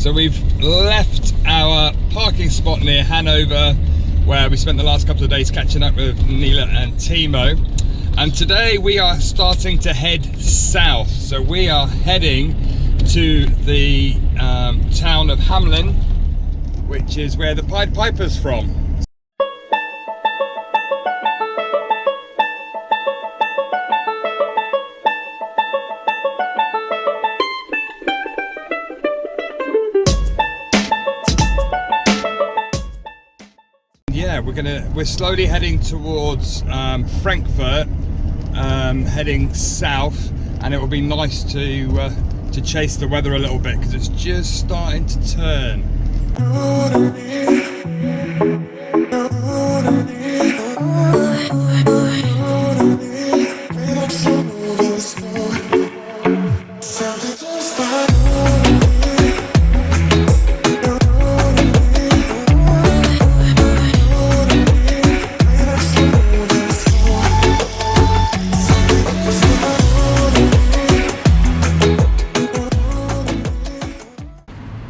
So we've left our parking spot near Hannover, where we spent the last couple of days catching up with Neela and Timo. And today we are starting to head south. So we are heading to the town of Hamelin, which is where the Pied Piper's from. Yeah, we're slowly heading towards Frankfurt, heading south, and it will be nice to chase the weather a little bit because it's just starting to turn.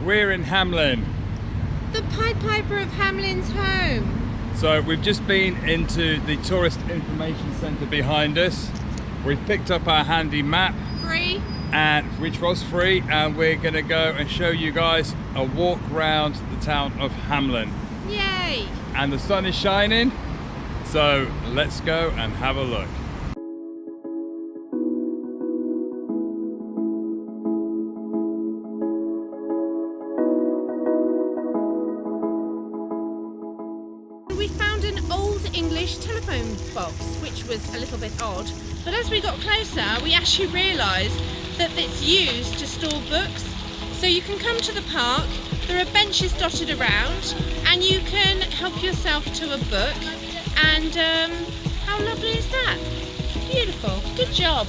We're in Hamelin. The Pied Piper of Hamelin's home. So we've just been into the tourist information centre behind us. We've picked up our handy map. Free. Which was free, and we're going to go and show you guys a walk around the town of Hamelin. Yay! And the sun is shining, so let's go and have a look. We found an old English telephone box, which was a little bit odd, but as we got closer we actually realised that it's used to store books. So you can come to the park, there are benches dotted around, and you can help yourself to a book. And how lovely is that? Beautiful, good job.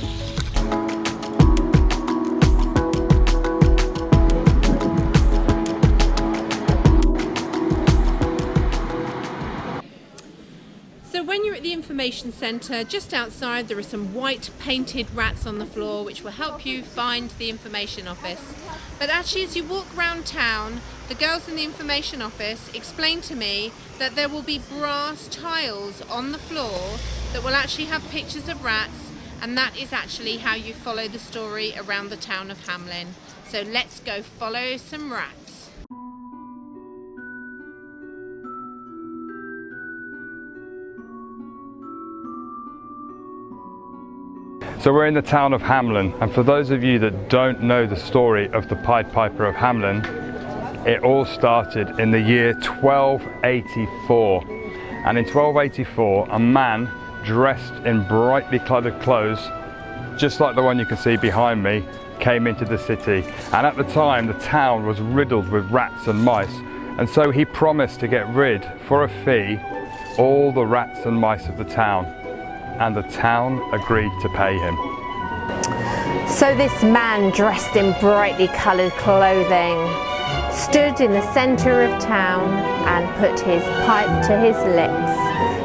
When you're at the information centre, just outside there are some white painted rats on the floor which will help you find the information office. But actually, as you walk around town, the girls in the information office explained to me that there will be brass tiles on the floor that will actually have pictures of rats, and that is actually how you follow the story around the town of Hamelin. So let's go follow some rats. So we're in the town of Hamelin, and for those of you that don't know the story of the Pied Piper of Hamelin, it all started in the year 1284. And in 1284, a man dressed in brightly coloured clothes, just like the one you can see behind me, came into the city. And at the time, the town was riddled with rats and mice, and so he promised to get rid, for a fee, all the rats and mice of the town. And the town agreed to pay him. So this man, dressed in brightly coloured clothing, stood in the centre of town and put his pipe to his lips.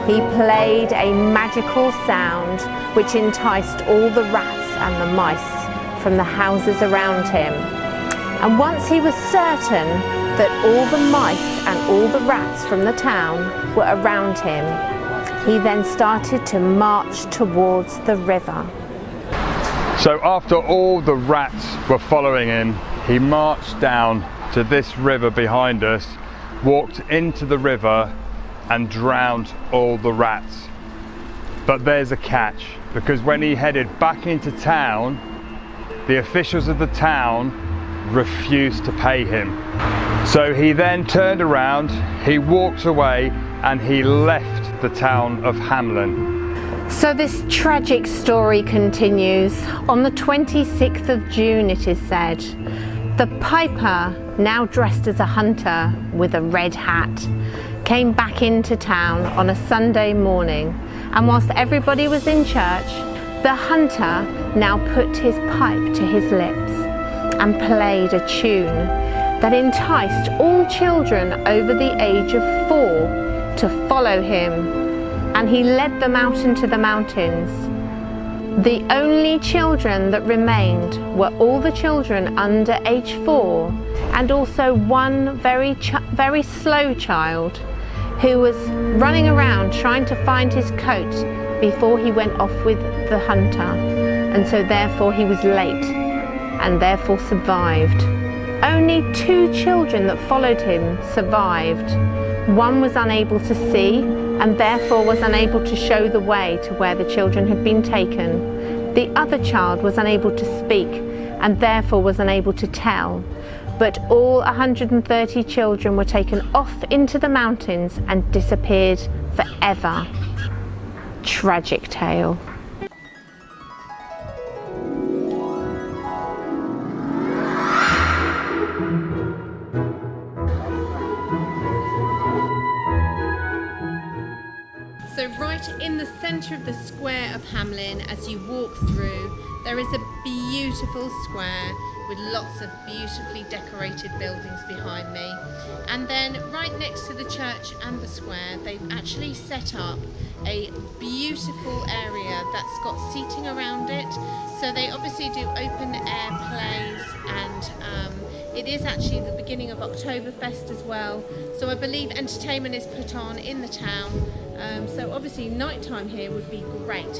He played a magical sound which enticed all the rats and the mice from the houses around him. And once he was certain that all the mice and all the rats from the town were around him, he then started to march towards the river. So after all the rats were following him, he marched down to this river behind us, walked into the river and drowned all the rats. But there's a catch, because when he headed back into town, the officials of the town refused to pay him. So he then turned around, he walked away, and he left the town of Hamelin. So this tragic story continues. On the 26th of June, it is said, the piper, now dressed as a hunter with a red hat, came back into town on a Sunday morning, and whilst everybody was in church, the hunter now put his pipe to his lips and played a tune that enticed all children over the age of 4 to follow him, and he led them out into the mountains. The only children that remained were all the children under age 4 and also one very slow child who was running around trying to find his coat before he went off with the hunter, and so therefore he was late and therefore survived. Only 2 children that followed him survived. One was unable to see and therefore was unable to show the way to where the children had been taken. The other child was unable to speak and therefore was unable to tell. But all 130 children were taken off into the mountains and disappeared forever. Tragic tale. So right in the centre of the square of Hamelin, as you walk through, there is a beautiful square with lots of beautifully decorated buildings behind me. And then right next to the church and the square, they've actually set up a beautiful area that's got seating around it. So they obviously do open air plays, and it is actually the beginning of Oktoberfest as well. So I believe entertainment is put on in the town. So obviously nighttime here would be great.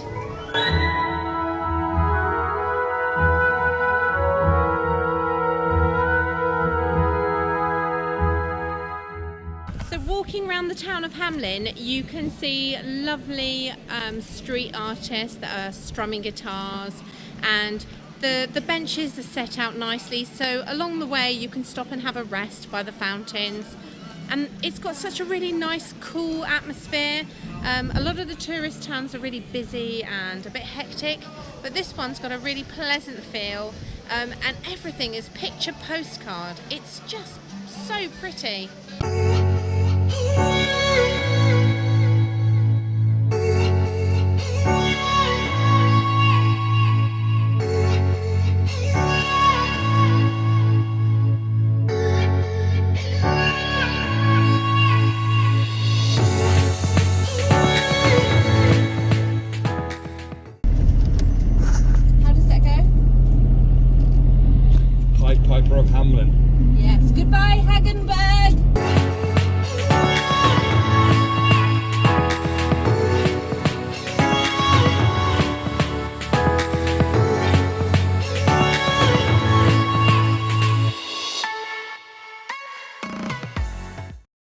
So walking around the town of Hamelin, you can see lovely street artists that are strumming guitars, and the benches are set out nicely, so along the way you can stop and have a rest by the fountains. And it's got such a really nice, cool atmosphere. A lot of the tourist towns are really busy and a bit hectic, but this one's got a really pleasant feel, and everything is picture postcard. It's just so pretty. Pied Piper of Hamelin. Yes, goodbye Hagenberg!